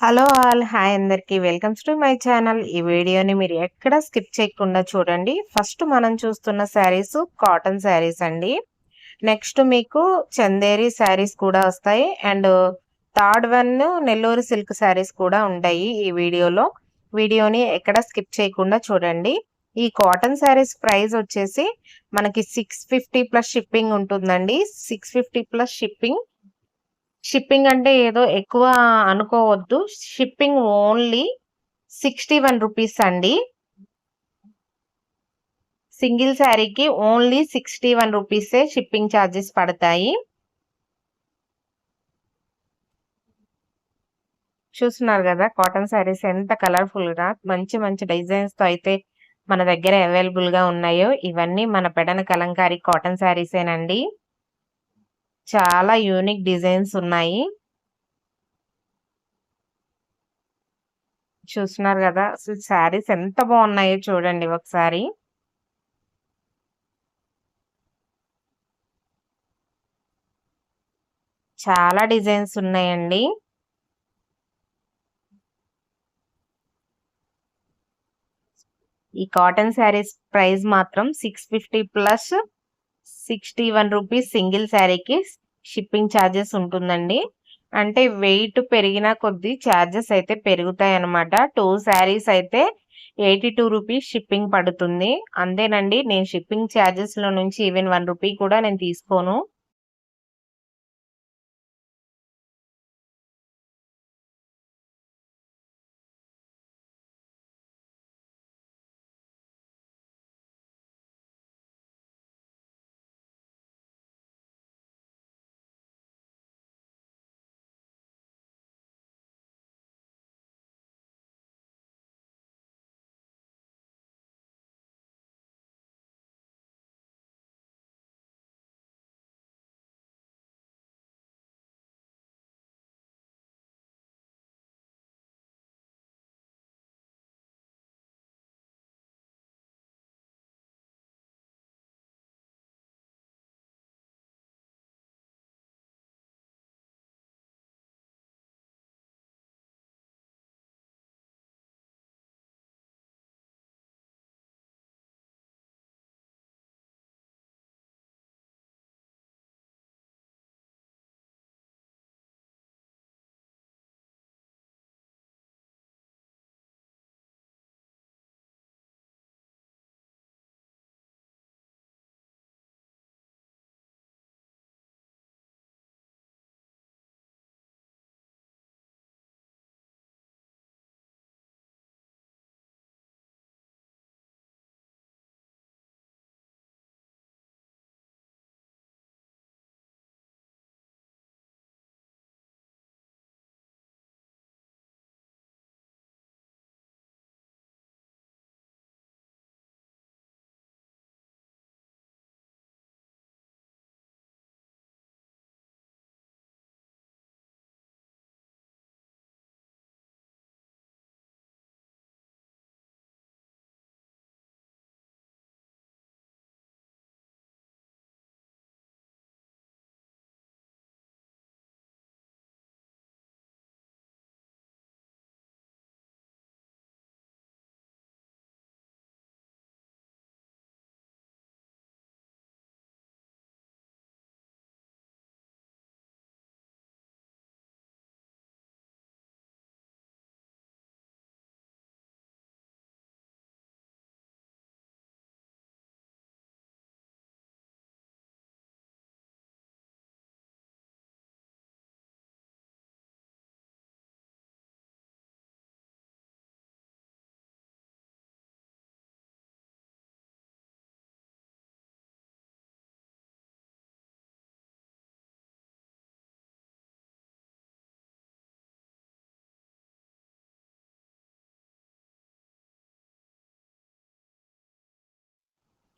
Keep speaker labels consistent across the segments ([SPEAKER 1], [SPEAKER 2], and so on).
[SPEAKER 1] Hello all hi అందరికి welcomes to my channel. ఈ వీడియోని మీరు ఎక్కడ స్కిప్ చేయకుండా చూడండి. ఫస్ట్ మనం చూస్తున్న శారీస్ కాటన్ శారీస్ అండి. నెక్స్ట్ మీకు చందేరి శారీస్ కూడా వస్తాయి and third one Nellore silk saris కూడా ఉంటాయి ఈ వీడియోలో. వీడియోని ఎక్కడ స్కిప్ చేయకుండా చూడండి. ఈ కాటన్ శారీస్ ప్రైస్ వచ్చేసి మనకి 650 ప్లస్ షిప్పింగ్ ఉంటుందండి. 650 ప్లస్ షిప్పింగ్. షిప్పింగ్ అంటే ఏదో ఎక్కువ అనుకోవద్దు. షిప్పింగ్ ఓన్లీ 61 రూపీస్ అండి. సింగిల్ శారీకి ఓన్లీ 61 రూపీసే షిప్పింగ్ ఛార్జెస్ పడతాయి. చూస్తున్నారు కదా కాటన్ శారీస్ ఎంత కలర్ఫుల్ గా మంచి మంచి డిజైన్స్ తో అయితే మన దగ్గర అవైలబుల్ గా ఉన్నాయో. ఇవన్నీ మన పెడన కలంకారీ కాటన్ శారీసేనండి. చాలా యూనిక్ డిజైన్స్ ఉన్నాయి. చూస్తున్నారు కదా అసలు శారీస్ ఎంత బాగున్నాయో చూడండి ఒకసారి. చాలా డిజైన్స్ ఉన్నాయండి. ఈ కాటన్ శారీస్ ప్రైస్ మాత్రం 650 ప్లస్ 61 రూపీస్ సింగిల్ శారీకి షిప్పింగ్ ఛార్జెస్ ఉంటుందండి. అంటే వెయిట్ పెరిగిన కొద్దీ ఛార్జెస్ అయితే పెరుగుతాయి అన్నమాట. 2 శారీస్ అయితే 82 రూపీస్ షిప్పింగ్ పడుతుంది. అంతేనండి. నేను షిప్పింగ్ ఛార్జెస్ లో నుంచి ఈవెన్ 1 రూపీ కూడా నేను తీసుకోను.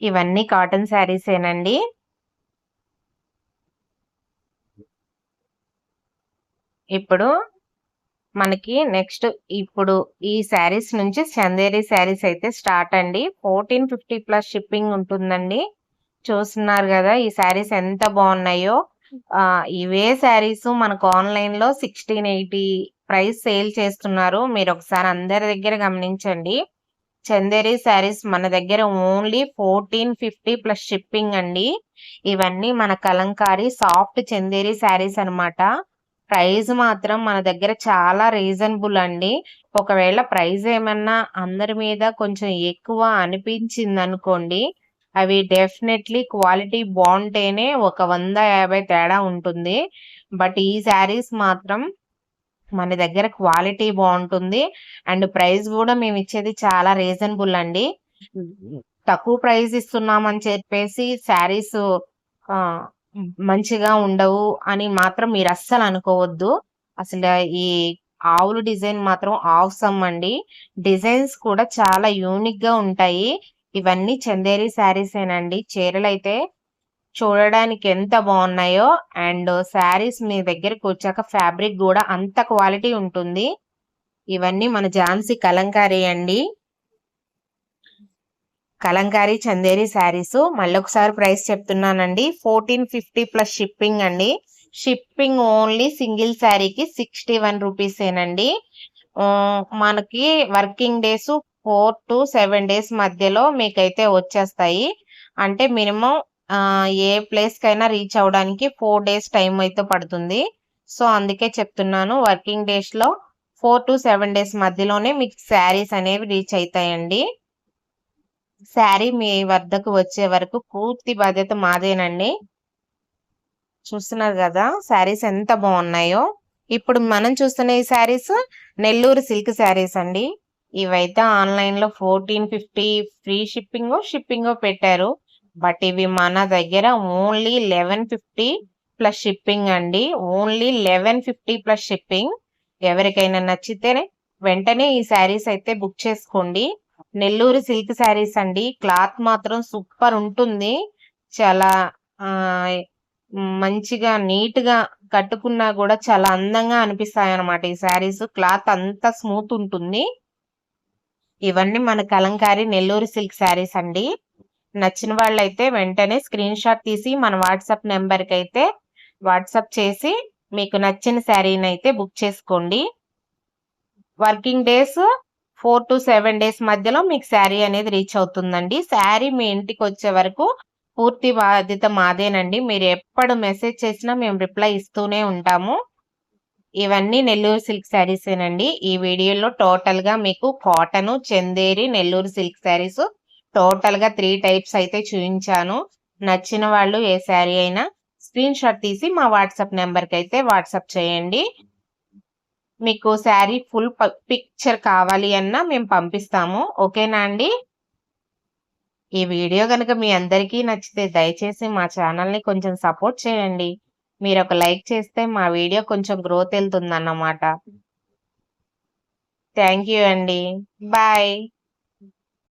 [SPEAKER 1] ఇవన్నీ కాటన్ శారీసేనండి. ఇప్పుడు మనకి నెక్స్ట్ ఇప్పుడు ఈ శారీస్ నుంచి చందేరి శారీస్ అయితే స్టార్ట్ అండి. 1450 ప్లస్ షిప్పింగ్ ఉంటుందండి. చూస్తున్నారు కదా ఈ శారీస్ ఎంత బాగున్నాయో. ఇవే శారీస్ మనకు ఆన్లైన్ లో 1680 ప్రైస్ సేల్ చేస్తున్నారు. మీరొకసారి అందరి దగ్గర గమనించండి. చందేరి శారీస్ మన దగ్గర ఓన్లీ 1450 ప్లస్ షిప్పింగ్ అండి. ఇవన్నీ మన కలంకారీ సాఫ్ట్ చందేరి శారీస్ అనమాట. ప్రైస్ మాత్రం మన దగ్గర చాలా రీజనబుల్ అండి. ఒకవేళ ప్రైస్ ఏమన్నా అందరి మీద కొంచెం ఎక్కువ అనిపించిందనుకోండి, అవి డెఫినెట్‌లీ క్వాలిటీ బావుంటేనే ఒక 100, 50 తేడా ఉంటుంది. బట్ ఈ శారీస్ మాత్రం మన దగ్గర క్వాలిటీ బావుంటుంది. అండ్ ప్రైస్ గూడా మేమిచ్చేది చాలా రీజనబుల్ అండి. తక్కువ ప్రైస్ ఇస్తున్నామని చెప్పేసి శారీస్ ఆహ్, మంచిగా ఉండవు అని మాత్రం మీరస్సలు అనుకోవద్దు. అసల ఈ ఆవులు డిజైన్ మాత్రం ఆసమ్ అండి. డిజైన్స్ కూడా చాలా యూనిక్‌గా ఉంటాయి. ఇవన్నీ చందేరి శారీసేనండి. చీరలైతే చూడడానికి ఎంత బావున్నాయో అండ్ శారీస్ మీ దగ్గరకొచ్చాక ఫ్యాబ్రిక్ గూడా అంత క్వాలిటీ ఉంటుంది. ఇవన్నీ మన ఝాన్సీ కలంకారీ అండి. కలంకారీ చందేరి శారీసు. మళ్ళొకసారి ప్రైస్ చెప్తున్నానండి. 1450 ప్లస్ షిప్పింగ్ అండి. షిప్పింగ్ ఓన్లీ సింగిల్ శారీకి 61 రూపీసేనండి. మనకి వర్కింగ్ డేసు 4-7 డేస్ మధ్యలో మీకైతే వచ్చేస్తాయి. అంటే మినిమమ్ ఏ ప్లేస్‌కైనా రీచ్ అవ్వడానికి 4 డేస్ టైం అయితే పడుతుంది. సో, అందుకే చెప్తున్నాను. వర్కింగ్ డేస్‌లో 4-7 డేస్ మధ్యలోనే మీకు శారీస్ అనేవి రీచ్ అయితాయండి. శారీ మీ వద్దకు వచ్చే వరకు పూర్తి బాధ్యత మాదేనండి. చూస్తున్నారు గదా! శారీస్ ఎంత బావున్నాయో. ఇప్పుడు మనం చూస్తున్న ఈ శారీస్ నెల్లూరు సిల్క్ శారీస్ అండి. ఇవైతే ఆన్‌లైన్‌లో 1450 ఫ్రీ షిప్పింగో పెట్టారు. బట్ ఇవి మన దగ్గర ఓన్లీ 1150 ప్లస్ షిప్పింగ్ అండి. Only 1150 plus shipping. ఎవరికైనా నచ్చితేనే వెంటనే ఈ శారీస్ అయితే బుక్ చేసుకోండి. నెల్లూరు సిల్క్ శారీస్ అండి. క్లాత్ మాత్రం సూపర్ ఉంటుంది. చాలా ఆహ్, మంచిగా నీట్‌గా కట్టుకున్నా గూడా చాలా అందంగా అనిపిస్తాయన్నమాట ఈ శారీస్. క్లాత్ అంతా స్మూత్ ఉంటుంది. ఇవన్నీ మన కలంకారీ నెల్లూరు సిల్క్ శారీస్ అండి. నచ్చిన వాళ్ళైతే వెంటనే స్క్రీన్‌షాట్ తీసి మన వాట్సాప్ నంబర్‌కైతే వాట్సాప్ చేసి మీకు నచ్చిన శారీనైతే బుక్ చేసుకోండి. వర్కింగ్ డేస్ 4-7 డేస్ మధ్యలో మీకు శారీ అనేది రీచ్ అవుతుందండి. శారీ మీ ఇంటికొచ్చే వరకు పూర్తి బాధ్యత మాదేనండి. మీరు ఎప్పుడు మెసేజ్ చేసినా మేము రిప్లై ఇస్తూనే ఉంటాము. ఇవన్నీ నెల్లూరు సిల్క్ శారీసేనండి. ఈ వీడియోలో టోటల్‌గా మీకు కాటను, చందేరి, నెల్లూరు సిల్క్ శారీస్ టోటల్‌గా 3 టైప్స్ అయితే చూయించాను. నచ్చిన వాళ్ళు ఏ శారీ అయినా స్క్రీన్‌షాట్ తీసి మా వాట్సాప్ నంబర్‌కైతే వాట్సాప్ చేయండి. మీకు శారీ ఫుల్ పిక్చర్ కావాలి అన్నా మేము పంపిస్తాము. ఓకేనా అండి? ఈ వీడియో గనుక మీ అందరికీ నచ్చితే దయచేసి మా ఛానల్‌ని కొంచెం సపోర్ట్ చేయండి. మీరొక లైక్ చేస్తే మా వీడియో కొంచెం గ్రోత్ ఎళ్తుందన్నమాట. థాంక్ యూ అండి. బాయ్.